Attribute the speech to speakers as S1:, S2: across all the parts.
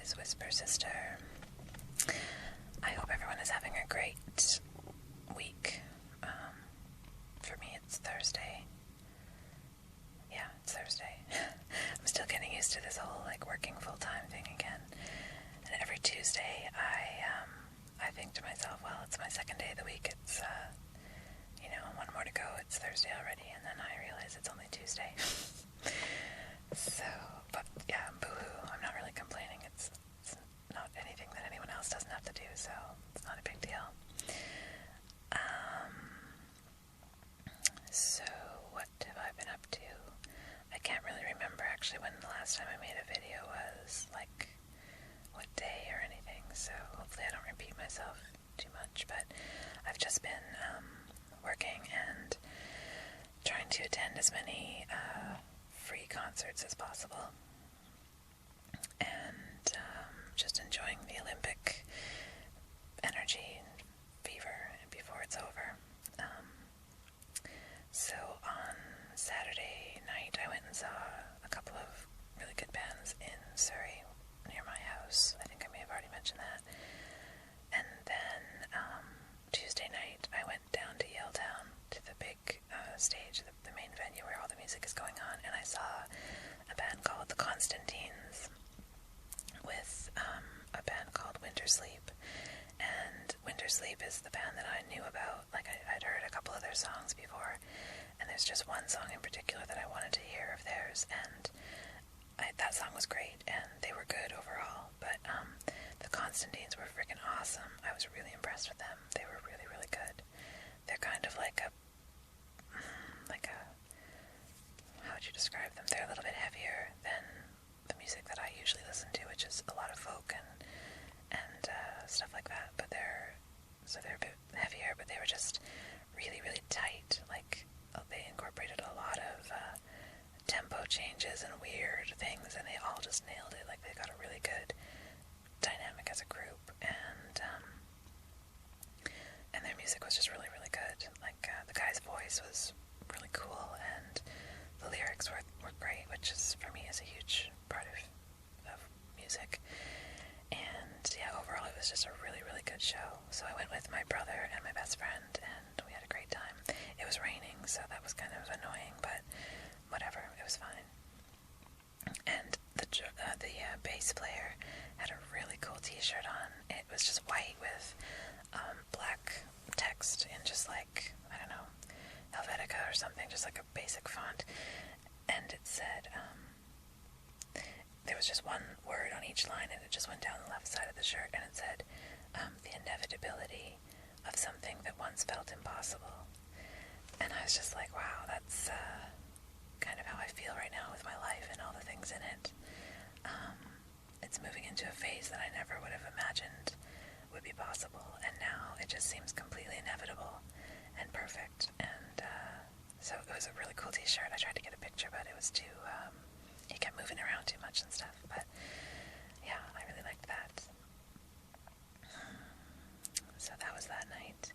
S1: is WhisperSister. I hope everyone is having a great week. For me, it's Thursday. Yeah, it's Thursday. I'm still getting used to this whole, working full-time thing again. And every Tuesday, I think to myself, well, it's my second day of the week. It's, one more to go. It's Thursday already. And then I realize it's only Tuesday. So, but yeah, boo-hoo. I'm not really complaining. It's not anything that anyone else doesn't have to do, so it's not a big deal. So what have I been up to? I can't really remember actually when the last time I made a video was, what day or anything, so hopefully I don't repeat myself too much, but I've just been working and trying to attend as many free concerts as possible, and just enjoying the Olympic energy and fever before it's over. So on Saturday night I went and saw a couple of really good bands in Surrey near my house. I think I may have already mentioned that. And then Tuesday night I went down to Yaletown to the big stage, the main venue where all the music is going on, and I saw a band called the Constantines with a band called Winter Sleep. And Winter Sleep is the band that I knew about. I'd heard a couple of their songs before, and there's just one song in particular that I wanted to hear of theirs, and that song was great, and they were good overall, but the Constantines were freaking awesome. I was really impressed with them. They were really, really good. They're kind of like a, how would you describe them? They're a little bit heavier than the music that I usually listen to, which is a lot of folk and stuff like that, but they're a bit heavier, but they were just really, really tight. They incorporated a lot of tempo changes and weird things, and they all just nailed it. They got a really good dynamic as a group, and their music was just really, really good. The guy's voice was really cool, and the lyrics were great, which is, for me, is a huge part of music. And yeah, overall it was just a really, really good show. So I went with my brother and my best friend, and we had a great time. It was raining, so that was kind of annoying, but whatever, it was fine. And the bass player had a really cool t-shirt on. It was just white with black text in just I don't know, Helvetica or something, just a basic font. And it said, there was just one word on each line, and it just went down the left side of the shirt, and it said, the inevitability of something that once felt impossible. And I was just like, wow, that's kind of how I feel right now with my life and all the things in it. It's moving into a phase that I never would have imagined would be possible, and now it just seems completely inevitable and perfect. And so it was a really cool t-shirt. I tried to get a picture, but it was too, he kept moving around too much and stuff, but yeah, I really liked that. So that was that night.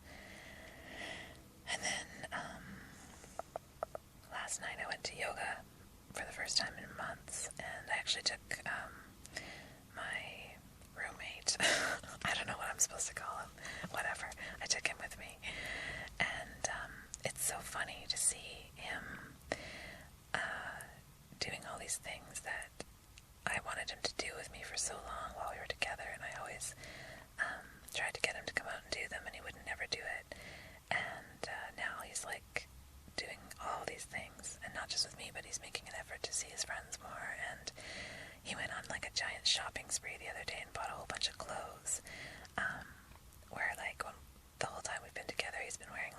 S1: And then last night I went to yoga for the first time in months, and I actually took my roommate, I don't know what I'm supposed to call him, whatever, I took him with me, and it's so funny to see him doing all these things that I wanted him to do with me for so long while we were together, and I always tried to get him to come out and do them, and he would never do it. And now he's doing all these things, and not just with me, but he's making an effort to see his friends more. And he went on a giant shopping spree the other day and bought a whole bunch of clothes, where when the whole time we've been together he's been wearing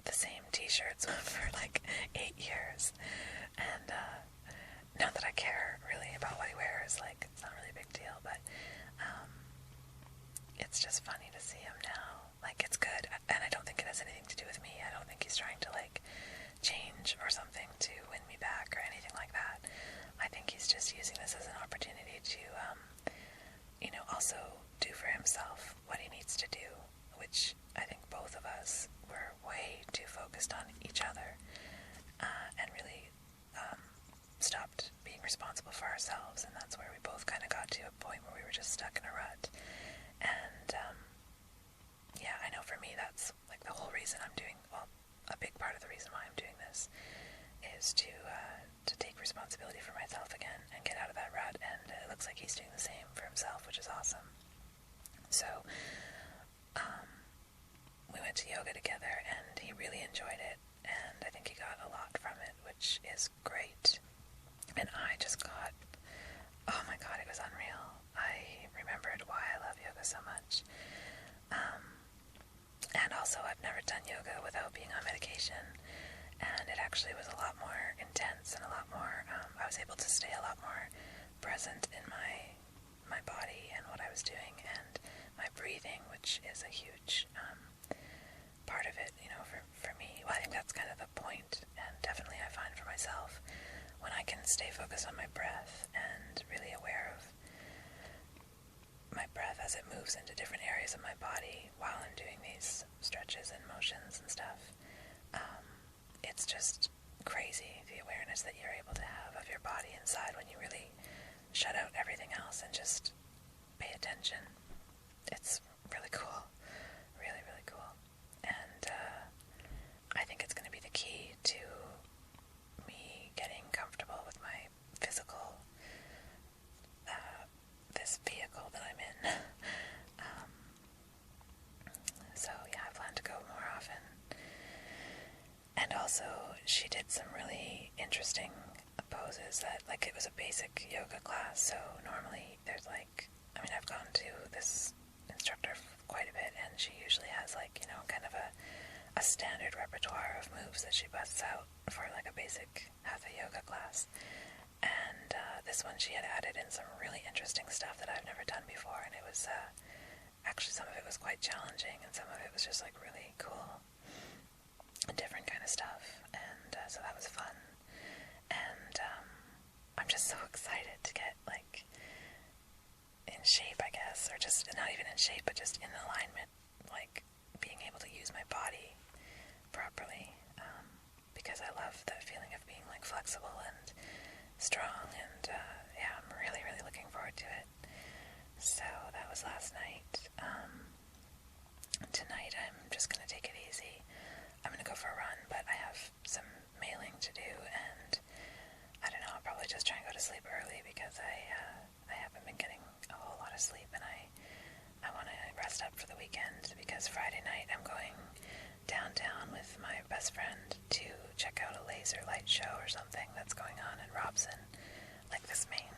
S1: the same t-shirts for 8 years. And not that I care really about what he wears, it's not really a big deal, but it's just funny to see him now. It's good, and I don't think it has anything to do with me. I don't think he's trying to change or something to win me back or anything like that. I think he's just using this as an opportunity to also do for himself what he needs to do, which I think both of us were way too focused on each other, and really responsible for ourselves, and that's where we both kind of got to a point where we were just stuck in a rut. And yeah, I know for me that's like the whole reason I'm doing, well, a big part of the reason why I'm doing this is to take responsibility for myself again and get out of that rut, and it looks like he's doing the same for himself, which is awesome. So we went to yoga together, and he really enjoyed it, and I think he got a lot from it, which is great. And I just got, oh my god, it was unreal. I remembered why I love yoga so much. And also, I've never done yoga without being on medication, and it actually was a lot more intense and a lot more, I was able to stay a lot more present in my body and what I was doing, and my breathing, which is a huge part of it, you know, for me. Well, I think that's kind of the point, and definitely I find for myself, when I can stay focused on my breath and really aware of my breath as it moves into different areas of my body while I'm doing these stretches and motions and stuff, it's just crazy, the awareness that you're able to have of your body inside when you really shut out everything else and just pay attention. It's really cool. Really, really cool. And I think it's going to be the key to me getting comfortable with my physical, this vehicle that I'm in. So yeah, I plan to go more often. And also, she did some really interesting poses that, like, it was a basic yoga class, so normally there's like, I mean, I've gone to this instructor quite a bit, and she usually has, like, you know, kind of a standard repertoire of moves that she busts out for like a basic hatha yoga class. And this one she had added in some really interesting stuff that I've never done before, and it was actually, some of it was quite challenging, and some of it was just like really cool and different kind of stuff, and so that was fun. And I'm just so excited to get like in shape, I guess, or just not even in shape, but just in alignment, like being able to use my body properly, because I love that feeling of being like flexible and strong, and yeah, I'm really, really looking forward to it. So that was last night. Tonight I'm just going to take it easy. I'm going to go for a run, but I have some mailing to do, and I don't know, I'll probably just try and go to sleep early, because I haven't been getting a whole lot of sleep, and I want to rest up for the weekend, because Friday night I'm going downtown with my best friend to check out a laser light show or something that's going on in Robson, like this main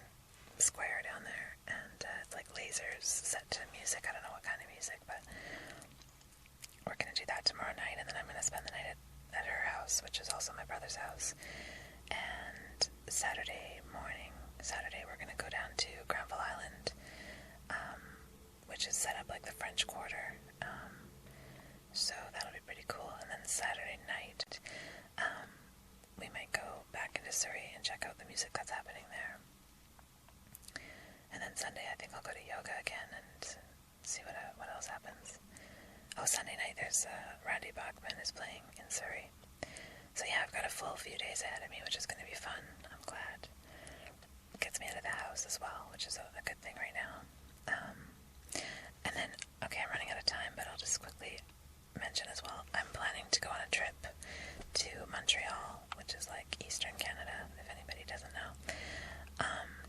S1: square down there, and it's like lasers set to music. I don't know what kind of music, but we're going to do that tomorrow night, and then I'm going to spend the night at her house, which is also my brother's house. And Saturday we're going to go down to Granville Island, which is set up like the French Quarter, so that'll be pretty cool. And then Saturday night, we might go back into Surrey and check out the music that's happening there. And then Sunday, I think I'll go to yoga again and see what else happens. Oh, Sunday night, there's Randy Bachman is playing in Surrey. So yeah, I've got a full few days ahead of me, which is going to be fun. I'm glad. It gets me out of the house as well, which is a good thing right now. And then, okay, I'm running out of time, but I'll just quickly mention as well, I'm planning to go on a trip to Montreal, which is like Eastern Canada, if anybody doesn't know,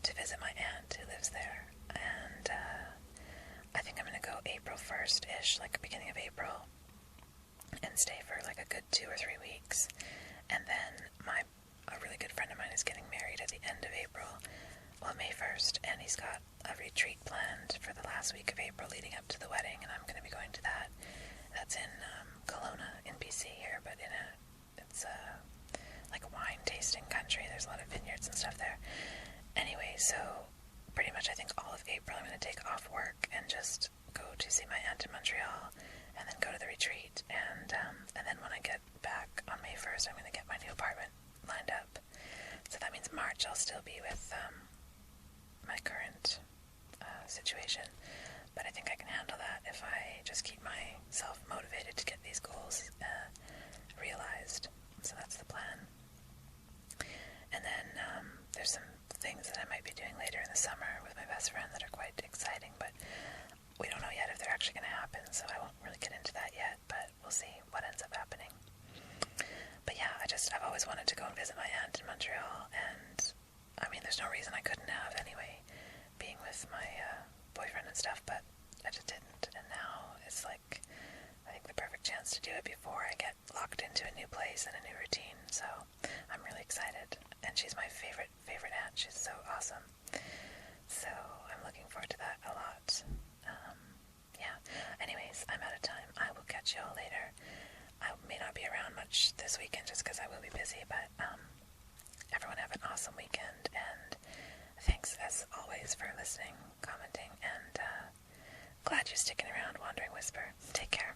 S1: to visit my aunt who lives there. And I think I'm going to go April 1st-ish, like beginning of April, and stay for like a good 2 or 3 weeks. And then a really good friend of mine is getting married at the end of April, well, May 1st, and he's got a retreat planned for the last week of April leading up to the wedding, and I'm going to be going to that. That's in Kelowna in BC here, but it's like a wine tasting country. There's a lot of vineyards and stuff there. Anyway, so pretty much I think all of April I'm going to take off work and just go to see my aunt in Montreal, and then go to the retreat, and then when I get back on May 1st, I'm going to get my new apartment lined up. So that means March I'll still be with my current situation, but I think I can handle that if I just keep myself motivated to get these goals realized. So that's the plan. And then there's some things that I might be doing later in the summer with my best friend that are quite exciting, but we don't know yet if they're actually going to happen, so I won't really get into that yet, but we'll see what ends up happening. But yeah, I've always wanted to go and visit my aunt in Montreal, and I mean, there's no reason I couldn't have anyway, being with my boyfriend and stuff, but I just didn't, and now it's like, I think the perfect chance to do it before I get locked into a new place and a new routine, so I'm really excited, and she's my favorite aunt. She's so awesome, so I'm looking forward to that a lot. Yeah, anyways, I'm out of time. I will catch you all later. I may not be around much this weekend just because I will be busy, but everyone have an awesome weekend, and thanks as always for listening, commenting, and glad you're sticking around, Wandering Whisper. Take care.